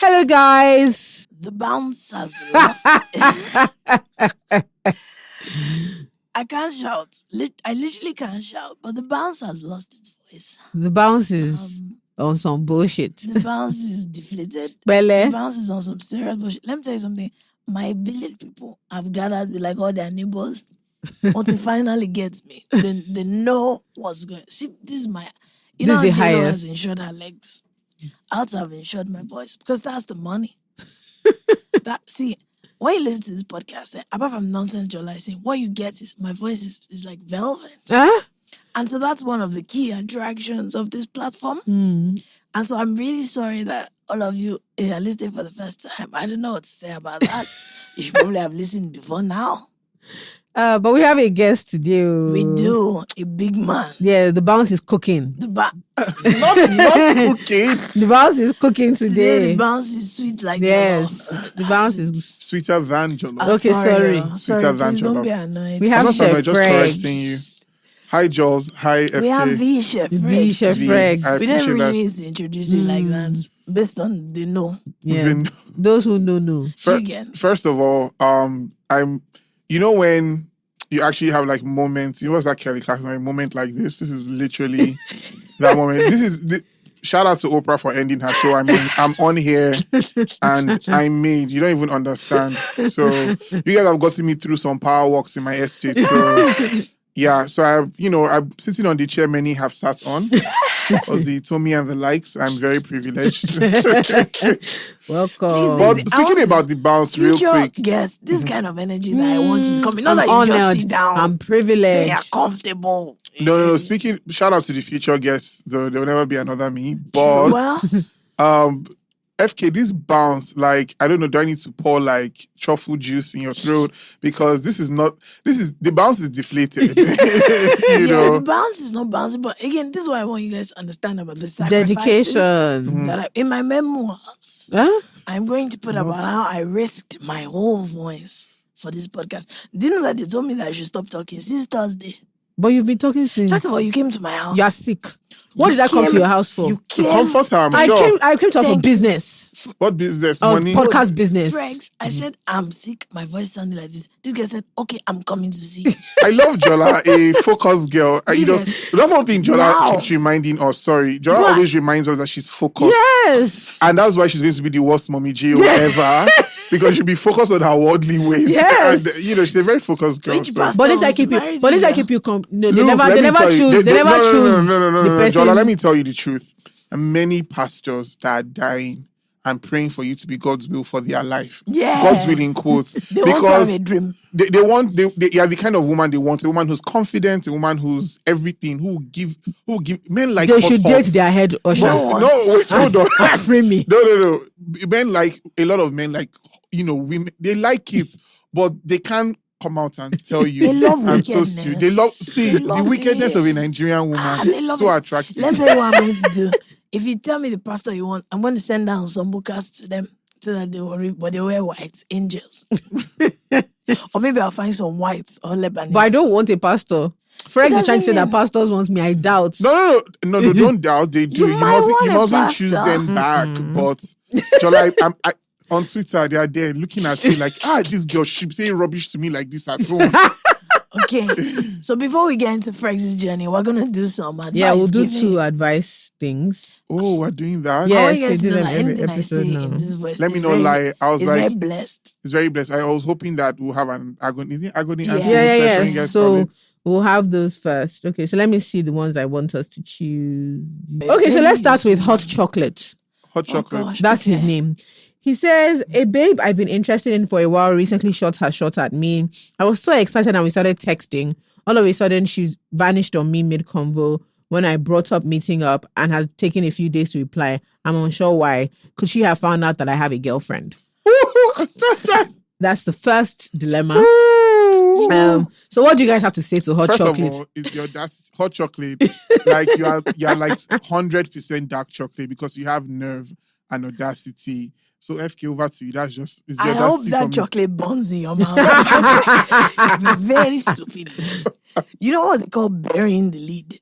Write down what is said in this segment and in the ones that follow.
Hello, guys. The bounce has lost. I can't shout. I literally can't shout, but the bounce has lost its voice. The bounce is on some bullshit. The bounce is deflated. Bele. The bounce is on some serious bullshit. Let me tell you something. My village people have gathered with like all their neighbors. Once it finally gets me, then they know what's going. See, this is my. You know, This is the J-Lo highest. has insured her legs. I had to have insured my voice because that's the money. See, when you listen to this podcast, apart from nonsense journalism, what you get is my voice is like velvet. Huh? And so that's one of the key attractions of this platform. And so I'm really sorry that all of you are listening for the first time. I don't know what to say about that. You should probably have listened before now. But we have a guest today. We do. A big man. Yeah, the bounce is cooking. The Not cooking. The bounce is cooking today. The bounce is sweet like Yes, the bounce is. Sweeter than Jollz. Okay, sorry. Sweeter than Please don't Jollz. be annoyed. We have I'm Chef just Fregz. correcting you. Hi, Jollz. Hi, FK. We have the Chef The Chef Fregz. Fregz. I We don't appreciate really that. need to introduce you like that. Based on the know. Yeah. Even- Those who know. Chicken. First of all, I'm. You know when you actually have like moments. You know what's that Kelly Clarkson? A moment like this. This is literally that moment. Shout out to Oprah for ending her show. I mean, I'm on here and I'm made. You don't even understand. So you guys have gotten me through some power walks in my estate. So yeah, so I'm sitting on the chair many have sat on. Ozzy, Tommy and the likes. I'm very privileged. Welcome. But I speaking want about the bounce real Future quick. guests, this kind of energy that I want you to come in. Not I'm that you just honored. sit down. I'm They are privileged. comfortable. No. Shout out to the future guests. Though there will never be another me. But Well, FK, this bounce, like, I don't know, do I need to pour like truffle juice in your throat? Because the bounce is deflated. the bounce is not bouncing. But again, this is what I want you guys to understand about the sacrifices Dedication. that in my memoirs, Huh? I'm going to put about how I risked my whole voice for this podcast. Do you know that they told me that I should stop talking since Thursday? But you've been talking since. First of all, you came to my house. You are sick. What did I come to your house for? You To came. comfort her, I'm I sure. came to her for Thank you. business. What business? I was Money? podcast business. Fregz, I said, I'm sick. My voice sounded like this. This guy said, okay, I'm coming to see you. I love Jolla, a focused girl. Yes. That's one thing Jolla Wow. keeps reminding us. Sorry. Jolla What? always reminds us that she's focused. Yes. And that's why she's going to be the worst mommy Gio ever. Because she'll be focused on her worldly ways. Yes. And, she's a very focused girl. Thank you, So. Pastor. But this I was keep you. married But this to I you. keep you. No, they Look, never. let They me never tell you, choose. They never choose No, the person. Jolla, let me tell you the truth. Many pastors that are dying and praying for you to be God's will for their life. Yeah. God's will in quotes. They want to have a dream. They are the kind of woman they want. A woman who's confident, a woman who's everything, who will give men like They hot should date hots. their head usher. No, wait, hold on. Free me. No. Men like a lot of men like women. They like it, but they can't come out and tell you. They love I'm so wickedness. stupid. They love They the love wickedness of a it. Nigerian woman. They love So it. attractive. Let's tell you what I'm going to do. If you tell me the pastor you want, I'm going to send down some bookers to them so that they worry, but they wear white angels. Or maybe I'll find some whites or Lebanese. But I don't want a pastor. Fregz is trying to say that mean- pastors want me. I doubt. No, don't doubt they do. You You might mustn't want a choose pastor. them back. But Jolla, I on Twitter, they are there looking at you like, this girl, she's saying rubbish to me like this at home. Okay. So before we get into Frex's journey, we're going to do some advice. Yeah, we'll do giving. 2 advice things. Oh, we're doing that? Yeah. I want you Yes, guys we to do know them that every anything I episode say now. in this voice Let me is not very- lie. I was is like, very blessed. it's very blessed. I was hoping that we'll have an agony Yeah. anti Yeah. session. You guys call So it. we'll have those first. Okay, so let me see the ones I want us to choose. Okay, so let's start with hot chocolate. Hot chocolate. gosh. That's his Okay. name. He says, a babe I've been interested in for a while recently shot her shot at me. I was so excited and we started texting. All of a sudden, she vanished on me mid-convo when I brought up meeting up and has taken a few days to reply. I'm unsure why. Could she have found out that I have a girlfriend? That's the first dilemma. So what do you guys have to say to hot First chocolate? of all, that's hot chocolate. Like you're like 100% dark chocolate because you have nerve and audacity. So FK, over to you. That's just it's the I hope audacity that from me. chocolate burns in your mouth. It's very stupid. You know what they call burying the lead?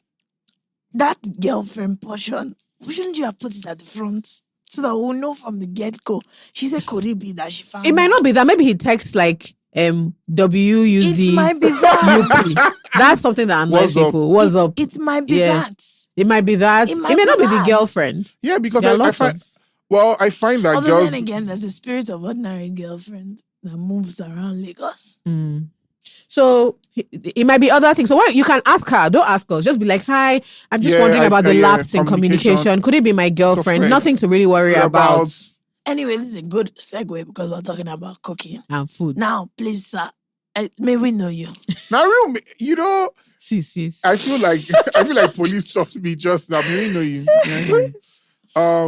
That girlfriend portion, shouldn't you have put it at the front? So that we'll know from the get-go. She said, could it be that she found It might not be that. Maybe he texts like WUZ. It might be that. That's something that annoys What's up? people. What's up? It might be Yeah. that. It might be that. It might may be not be the that. girlfriend. Yeah, because There are I lots find. of- Well, I find that Other girls. than again, there's a spirit of ordinary girlfriend that moves around Lagos. So it might be other things. So why you can ask her, don't ask us. Just be like, "Hi, I'm just Yeah, wondering about the lapse in communication. communication. Could it be my girlfriend? friend. Nothing to really worry about." Anyway, this is a good segue because we're talking about cooking. And food. Now, please, sir, may we know you? Now, real, you know, Sis. I feel like police stopped me just now. We know you. Yeah.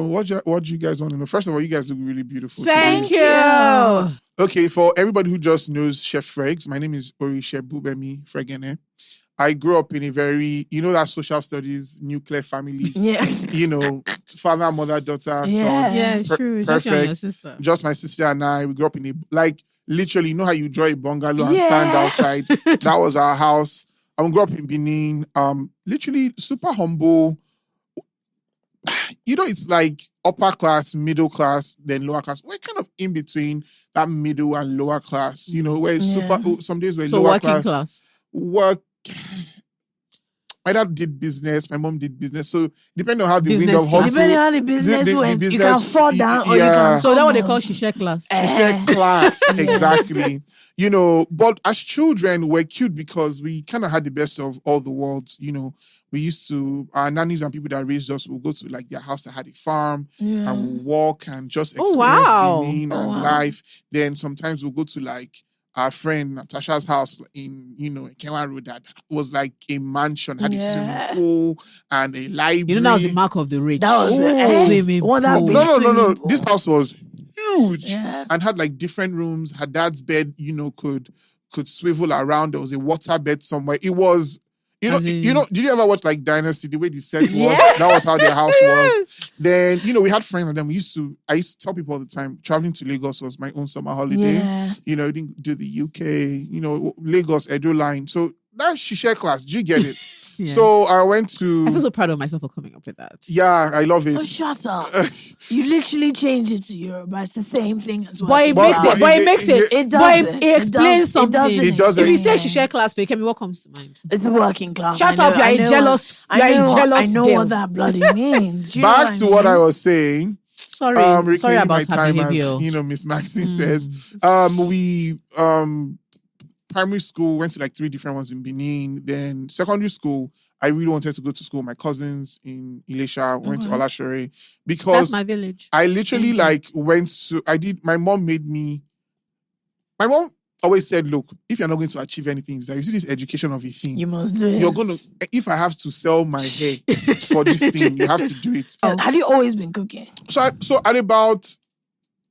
What do you guys want to know? First of all, you guys look really beautiful today. Thank you. Okay, for everybody who just knows Chef Fregz, my name is Orishe Bubemi Fregene. I grew up in a very, that social studies, nuclear family. Yeah. Father, mother, daughter, Yeah. son. Yeah, it's true. Just you and your Perfect. sister. Just my sister and I. We grew up in literally, you know how you draw a bungalow and Yeah. sand outside? That was our house. I grew up in Benin. Literally super humble. It's like upper class, middle class, then lower class. We're kind of in between that middle and lower class. Where it's some days we're So lower working class. Work. My dad did business. My mom did business. So depending on how the Business wind of class. hustle. Depending on how the business went, you can business- fall down or you yeah. can So that's what they come call up. shisha class. Share class, exactly. But as children, we're cute because we kind of had the best of all the worlds. We used to, our nannies and people that raised us will go to like their house that had a farm Yeah. and we'll walk and just Oh, experience wow. Benin and wow. life. Then sometimes we'll go to like our friend Natasha's house in Kenwan Road that was like a mansion, had a Yeah. swimming pool and a library. That was the mark of the rich. That was Swimming what that pool. big No. swimming pool. This house was huge Yeah. and had like different rooms. Her dad's bed, could swivel around. There was a water bed somewhere. It was, As in- did you ever watch like Dynasty, the way the set was? Yeah. That was how their house was. Then, we had friends and then I used to tell people all the time, traveling to Lagos was my own summer holiday. Yeah. I didn't do the UK, Lagos, Edo line. So that's shisha class. Do you get it? Yeah. So I went to, I feel so proud of myself for coming up with that. yeah, I love it. Oh, shut up. You literally changed it to Yoruba. It's the same thing as well. But it But- makes but it. But it- it makes it. it But it doesn't. explains It something. doesn't It doesn't. If you say explain. shisha class, Fekemi, what comes to mind? It's working class. Shut I up, know- you're a I know jealous- what- you're a I know what- jealous I know girl. what that bloody means. Do you know Back to what I was saying. Sorry, Reclaiming sorry my about her time behavior. as, Miss Maxine says. We primary school went to like 3 different ones in Benin. Then secondary school, I really wanted to go to school. My cousins in Ilesha went to Olasore because That's my village. I literally went to. My mom made me. My mom always said, "Look, if you're not going to achieve anything, it's like you see this education of a thing. You must do it. You're gonna. If I have to sell my hair for this thing, you have to do it." Have you always been cooking? So at about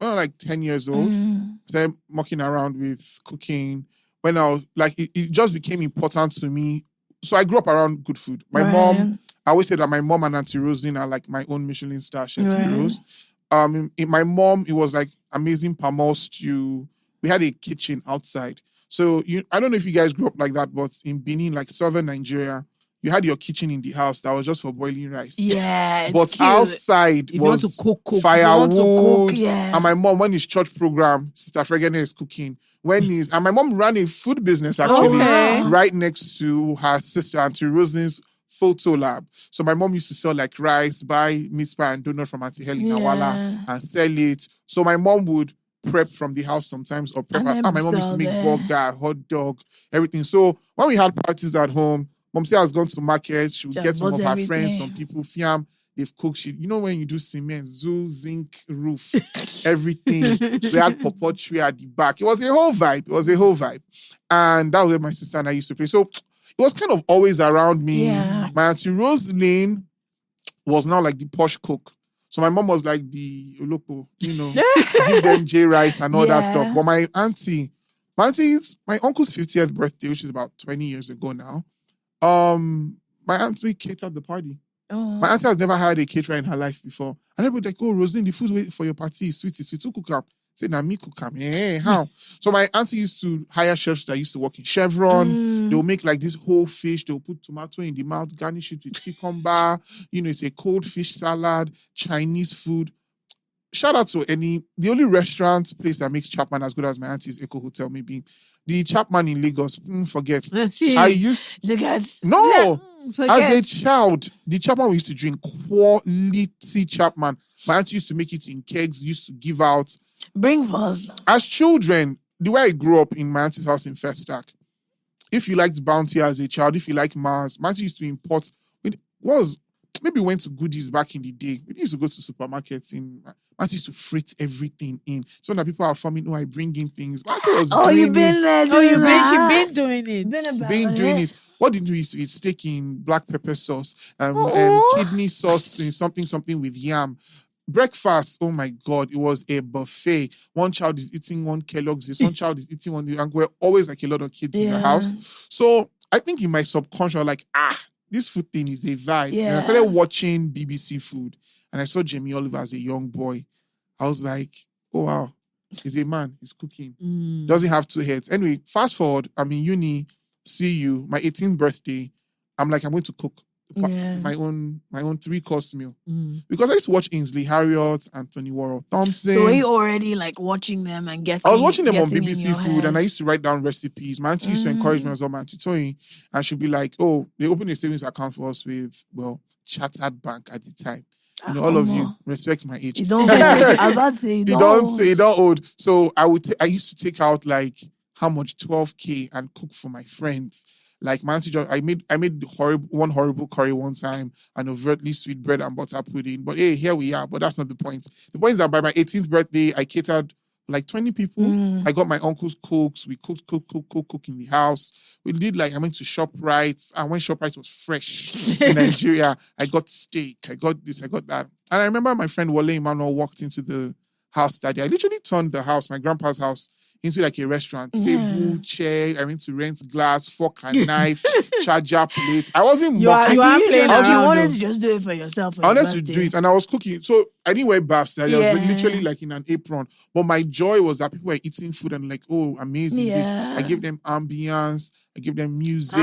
like 10 years old, Mm. I started mucking around with cooking. When I was like, it just became important to me. So I grew up around good food. My Right. mom, I always say that my mom and Auntie Rosin are like my own Michelin star chef Right. heroes. In my mom, it was like amazing palmol stew. We had a kitchen outside. So I don't know if you guys grew up like that, but in Benin, like southern Nigeria, you had your kitchen in the house that was just for boiling rice. Yeah, it's But cute. outside If you want was to cook, cook. firewood. If you want to cook, yeah. And my mom, when it's church program, Sister Fregene is cooking. And my mom ran a food business actually Okay. right next to her sister Auntie Rosin's photo lab. So my mom used to sell like rice, buy meat pie and donut from Auntie Helen Awala and sell it. So my mom would prep from the house sometimes or prep. And then My mom used to sell make there. burger, hot dog, everything. So when we had parties at home, mom said I was going to market. She would Just get some of bought her everything. friends, some people, fiam. They've cooked shit. When you do cement, zoo, zinc, roof, everything. We had pawpaw tree at the back. It was a whole vibe. And that was where my sister and I used to play. So it was kind of always around me. Yeah. My auntie Rosaline was now like the posh cook. So my mom was like the Oloko, give them J rice and all that Yeah. stuff. But my uncle's 50th birthday, which is about 20 years ago now. My auntie catered the party. Oh. My auntie has never had a caterer in her life before. And everybody like, oh, Rosine, the food wait for your party is sweet. Who cook up? Say, na me cook up. How? So my auntie used to hire chefs that used to work in Chevron. They'll make like this whole fish. They'll put tomato in the mouth, garnish it with cucumber. It's a cold fish salad, Chinese food. shout out to the only restaurant place that makes Chapman as good as my auntie's Echo Hotel, maybe. The Chapman in Lagos, forget. See. I used... Look at... No! Forget. As a child, the Chapman we used to drink, quality Chapman. My auntie used to make it in kegs, used to give out. Bring for us now. As children, the way I grew up in my auntie's house in Festac, if you liked Bounty as a child, if you like Mars, my auntie used to import. Maybe went to Goodies back in the day. We used to go to supermarkets my auntie used to freight everything in. So that people are forming, I bring in things. My auntie was doing you've been there doing she been doing it. Been doing it. What did we used to eat? Steak in black pepper sauce, kidney sauce in something with yam. Breakfast, oh my God, it was a buffet. One child is eating one Kellogg's, one child is eating one, and we're always like a lot of kids in the house. So I think in my subconscious, like, this food thing is a vibe. Yeah. And I started watching BBC Food, and I saw Jamie Oliver as a young boy. I was like, oh wow, he's a man, he's cooking. Doesn't have two heads. Anyway, fast forward, I'm in uni, see you, my 18th birthday. I'm like, I'm going to cook my own 3-course meal. Because I used to watch Ainsley Harriott, Anthony Warren Thompson. So were you already like watching them and getting? I was watching them on getting in BBC your Food, head? and I used to write down recipes. My auntie used to encourage me as well, my auntie Toyin, and she'd be like, "Oh, they opened a savings account for us with Chartered Bank at the time." You know, all of you respect my age. You don't. I was about to say you don't. You don't old. So I used to take out like how much 12K and cook for my friends. Like my auntie, I made one horrible curry one time and overtly sweet bread and butter pudding. But hey, here we are. But that's not the point. The point is that by my 18th birthday, I catered like 20 people. I got my uncle's cooks. We cook in the house. We did I went to ShopRite. And when ShopRite was fresh in Nigeria, I got steak. I got this, I got that. And I remember my friend Wale Emmanuel walked into the house that day. I literally turned the house, my grandpa's house, into like a restaurant. Table, chair. I went to rent glass, fork and knife, charger plate. I wasn't mocking. You wanted to just do it for yourself. I wanted to do it, and I was cooking. So I didn't wear baths. I was literally like in an apron. But my joy was that people were eating food and like, oh, amazing. This. I gave them ambience. I gave them music.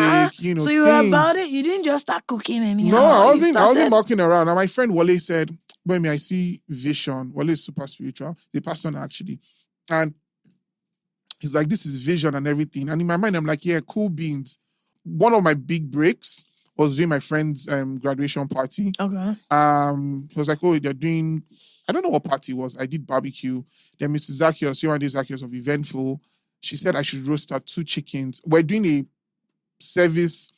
So you were about it. You didn't just start cooking anyhow. No, I wasn't mocking around. And my friend Wale said, "Boy, I see vision." Wale is super spiritual. The pastor actually, and he's like, this is vision and everything. And in my mind, I'm like, yeah, cool beans. One of my big breaks was doing my friend's graduation party. Okay. He was like, oh, they're doing, I don't know what party it was. I did barbecue. Then Mrs. Zacchaeus, Zacchaeus of Eventful, she said I should roast her 2 chickens. We're doing a service,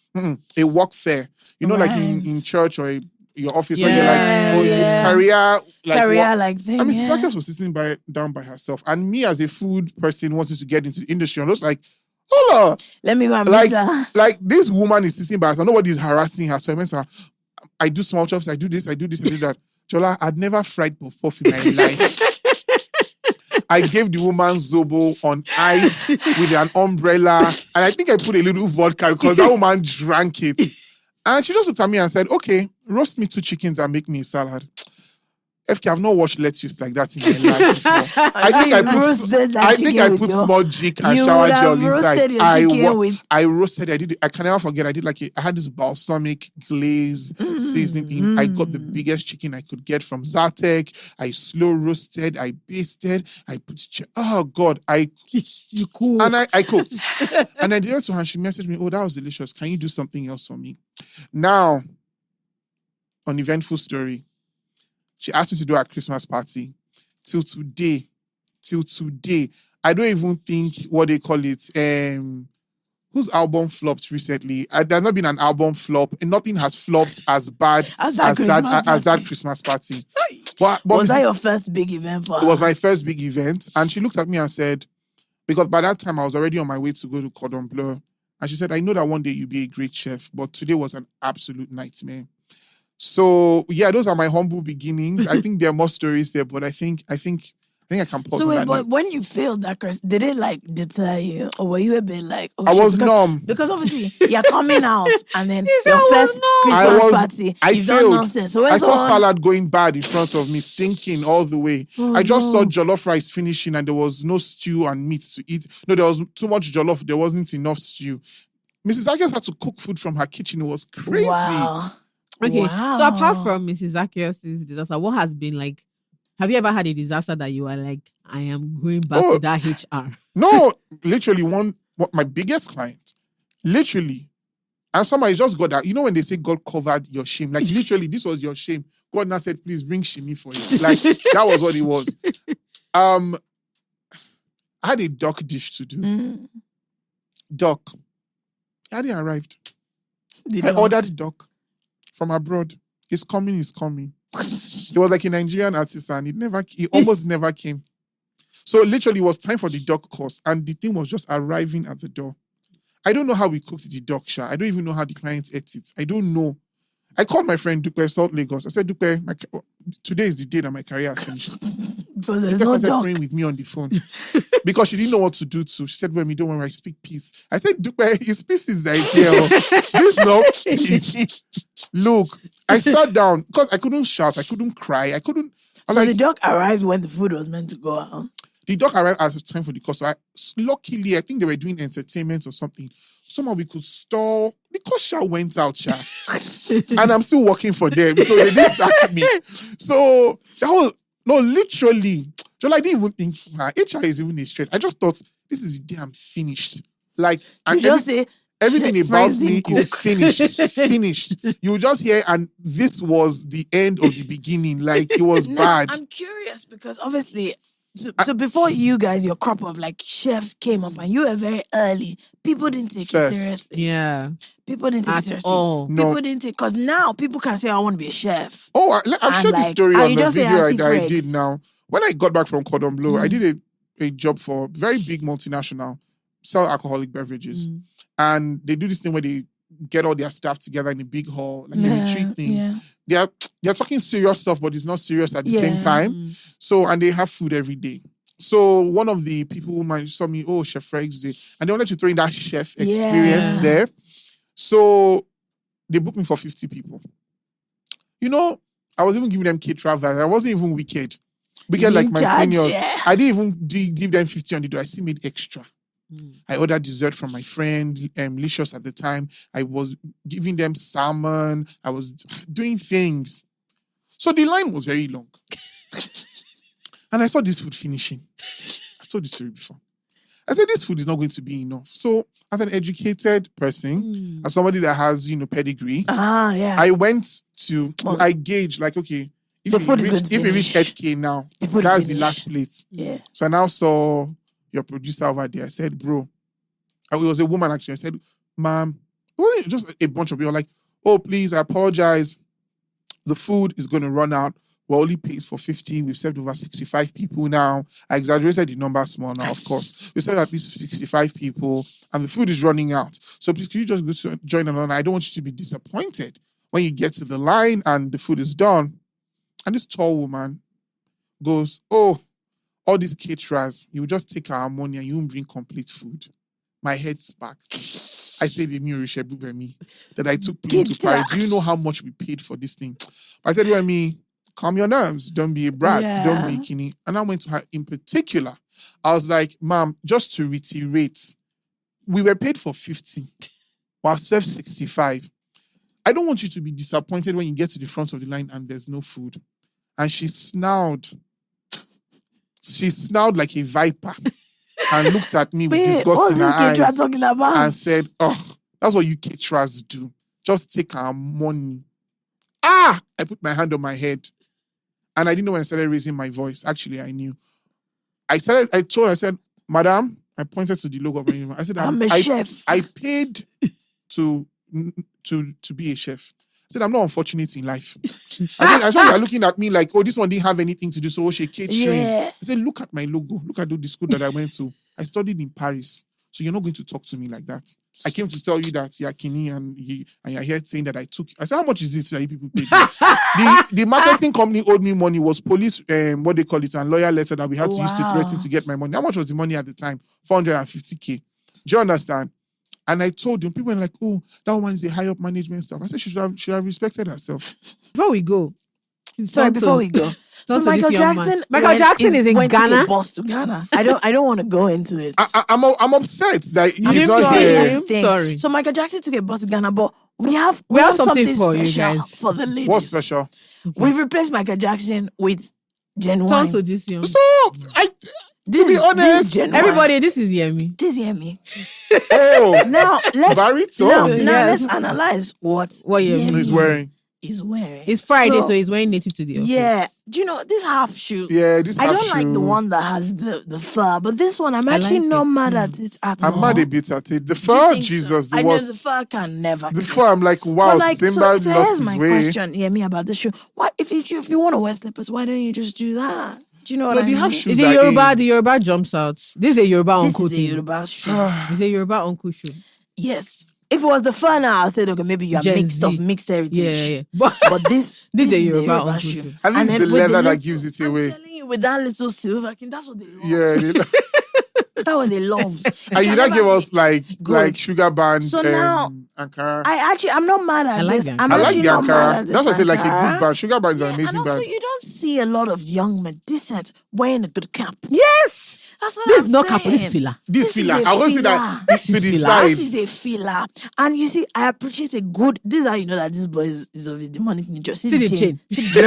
a work fair. You know, like in church or your office where you're like, career thing. I mean, Zacchaeus was sitting down by herself. And me as a food person wanting to get into the industry, I was like, hold on. Let me go and meet her. Like this woman is sitting by herself. Nobody is harassing her. So I went to her, I do small chops, I do this, I do that. Jola, I'd never fried puff in my life. I gave the woman Zobo on ice with an umbrella. And I think I put a little vodka because that woman drank it. And she just looked at me and said, okay, roast me 2 chickens and make me a salad. FK, I've not watched lettuce like that in my life before. I think I put small jig and shower gel inside. I roasted. I can never forget. I had this balsamic glaze seasoning. I got the biggest chicken I could get from Zartek. I slow roasted. I basted. I put. Oh God! You cooked. And I cooked. And I did it to her. She messaged me. Oh, that was delicious. Can you do something else for me? Now, on Eventful Story. She asked me to do a Christmas party. Till today, I don't even think what they call it. Whose album flopped recently? There's not been an album flop, and nothing has flopped as bad as that Christmas party. But was that your first big event for her? It was my first big event, and she looked at me and said, because by that time I was already on my way to go to Cordon Bleu, and she said, "I know that one day you'll be a great chef, but today was an absolute nightmare." So yeah, those are my humble beginnings. I think there are more stories there, but I think I can pause. So wait, but when you failed that course, did it deter you, or were you a bit like? Oh, I was numb because obviously you're coming out, and then your first Christmas party, you've done nonsense. So I saw salad going bad in front of me, stinking all the way. I just saw jollof rice finishing, and there was no stew and meat to eat. No, there was too much jollof. There wasn't enough stew. Mrs. Zacchaeus had to cook food from her kitchen. It was crazy. Wow. Okay, so apart from Mrs. Zacchaeus' disaster, what has been Have you ever had a disaster that you are like, I am going back to that HR? No, literally my biggest client, literally, and somebody just got that. You know when they say God covered your shame, like literally this was your shame. God now said, please bring shimmy for you. Like that was what it was. I had a duck dish to do. Duck. It hadn't arrived. I ordered duck from abroad. It's coming. It was like a Nigerian artisan. It almost never came. So literally it was time for the duck course and the thing was just arriving at the door. I don't know how we cooked the duck, Sha. I don't even know how the client ate it. I don't know. I called my friend Dupe, Salt Lagos. I said, Dupe, today is the day that my career has finished. Because there's Dupe no started duck. praying with me on the phone because she didn't know what to do too. She said, well, me don't worry, I speak peace. I said, Dupe, it's pieces that is here. This not peace. Look, I sat down because I couldn't shout. I couldn't cry. So the duck arrived when the food was meant to go out. The duck arrived at the time for the course. So luckily, I think they were doing entertainment or something. Somehow we could stall. The course Sha went out, Sha. And I'm still working for them. So they didn't sack me. So that was, no, literally. So I didn't even think, HR is even a straight. I just thought, this is the day I'm finished. Like, You just say, everything Chef about Fregz me is cook. finished. You just hear, and this was the end of the beginning. Like, it was bad. I'm curious because obviously, so before you guys, your crop of like chefs came up and you were very early, people didn't take First. it seriously. Yeah. People didn't take it At seriously. all. No. People didn't take, because now people can say, I want to be a chef. Oh, I've And shared the like, story and on you the just say, video I see that I Fregz. did now. When I got back from Cordon Bleu, I did a job for a very big multinational, sell alcoholic beverages. And they do this thing where they get all their staff together in a big hall, like a retreat thing. Yeah. They're talking serious stuff, but it's not serious at the same time. So, and they have food every day. So one of the people who saw me, oh, Chef Fregz, and they wanted to throw in that chef experience there. So they booked me for 50 people. You know, I was even giving them caterer vibes. I wasn't even wicked. Wicked like my seniors. Yeah. I didn't even give them 50 on the door. I still made extra. I ordered dessert from my friend, Licious at the time. I was giving them salmon. I was doing things. So the line was very long. And I saw this food finishing. I've told this story before. I said, this food is not going to be enough. So as an educated person, as somebody that has, pedigree, I went to, I gauged like, okay, if we reach 8K now, that's the last plate. Yeah. So I now saw your producer over there. I said, bro, it was a woman actually. I said, ma'am, it wasn't just a bunch of people like, oh, please, I apologize. The food is going to run out. We're only paid for 50. We've served over 65 people now. I exaggerated the number small now, of course. We served at least 65 people and the food is running out. So please, can you just go to join another? I don't want you to be disappointed when you get to the line and the food is done. And this tall woman goes, oh, all these caterers, you will just take our money and you won't bring complete food. My head sparked. I said, that I took plane to Paris. Do you know how much we paid for this thing? I said, well, calm your nerves. Don't be a brat. Yeah. Don't be kidding. And I went to her in particular. I was like, ma'am, just to reiterate, we were paid for 50. While served 65. I don't want you to be disappointed when you get to the front of the line and there's no food. And she snarled. She snarled like a viper and looked at me with disgust in her eyes and said, oh, that's what you caterers do. Just take our money. I put my hand on my head. And I didn't know when I started raising my voice. Actually, I knew. I said, Madam, I pointed to the logo of my uniform. I said, I'm a chef. I paid to be a chef. I said, I'm not unfortunate in life. I saw you looking at me like, oh, this one didn't have anything to do, so she catering. Yeah. I said, look at my logo. Look at the school that I went to. I studied in Paris. So you're not going to talk to me like that. I came to tell you that you're Kini and you're here saying that I took. I said, how much is it that you people paid me? The marketing company owed me money, was police, what they call it, and lawyer letter that we had to use to threaten to get my money. How much was the money at the time? 450K. Do you understand? And I told them, people were like, oh, that one is a high up management stuff. I said, she should have respected herself. Before we go. Before we go. So Michael Jackson is in went Ghana. To a bus to Ghana. I don't want to go into it. I'm upset that he's not sorry. here. Sorry. So Michael Jackson took a bus to Ghana, but we have something for you special guys. for the ladies. What's special? We've replaced Michael Jackson with Gen Turn Y. to this young. So, to be honest, Gen Y. Everybody, this is Yemi. This hear me. oh, Now let's baritone. Yes. let's analyze what Yemi He's wearing. is wearing. It's Friday, so he's wearing native to the office. yeah. Do you know this half shoe? Yeah, this I half don't like the shoe. one that has the fur, but this one I'm actually like not it. mad at it at all. I'm mad a bit at it. The Do you fur, think so? Jesus, the I know worst. the fur can never. The kill. fur, I'm like, wow, But like, Simba so lost here's his my way. question, me about the shoe. Why if you want to wear slippers, why don't you just do that? Do you know what No, I they mean? have shoes The that Yoruba, in. the Yoruba jumps out. This is a Yoruba This uncle is a thing. Yoruba shoe. It's a Yoruba uncle shoe. Yes. If it was the fur now, I'll say, okay, maybe you are Gen mixed Z. of mixed heritage. Yeah. But this This is a is Yoruba uncle shoe. shoe. And this is then the with leather that little- gives it I'm away. telling you, with that little silver king, that's what they love. Yeah. That's what they love. And you not give us like sugar band So now, Ankara. I'm not mad at I like this. the I'm I like actually the not mad Ankara. at this That's what I say, like a Ankara. good band. Sugar band is an And amazing also, band. you don't see a lot of young men decent wearing a good cap. Yes. That's what This I'm is not cap, saying. this filler. This is filler. a I want to say that filler. this to is the filler. side. This is a filler. And you see, I appreciate a good. This is how you know that this boy is of a demonic nature. See the chain. See the chain.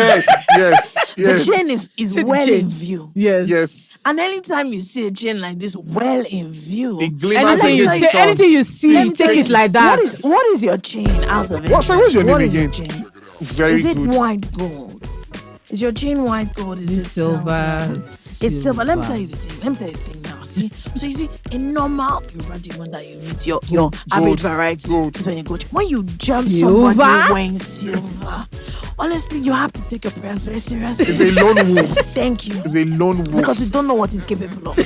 Yes. The chain is See the well chain. in view. Yes. And anytime you see a chain like this well in view, It glimmers Anything you against see, the sun. anything you see, let me tell take you, it like that. What is your chain out of it? What's your name Is your again? chain? Very Is it good. white gold? Is your chain white gold? Is This it silver. It's silver. Let me tell you the thing now. See, so you see, a normal Yoruba demon that you meet, your average variety Gold. is when you go. When you jump Silver? somebody wearing silver, honestly, you have to take your prayers very seriously. It's a lone wolf. Thank you. It's a lone wolf. Because you don't know what he's capable of.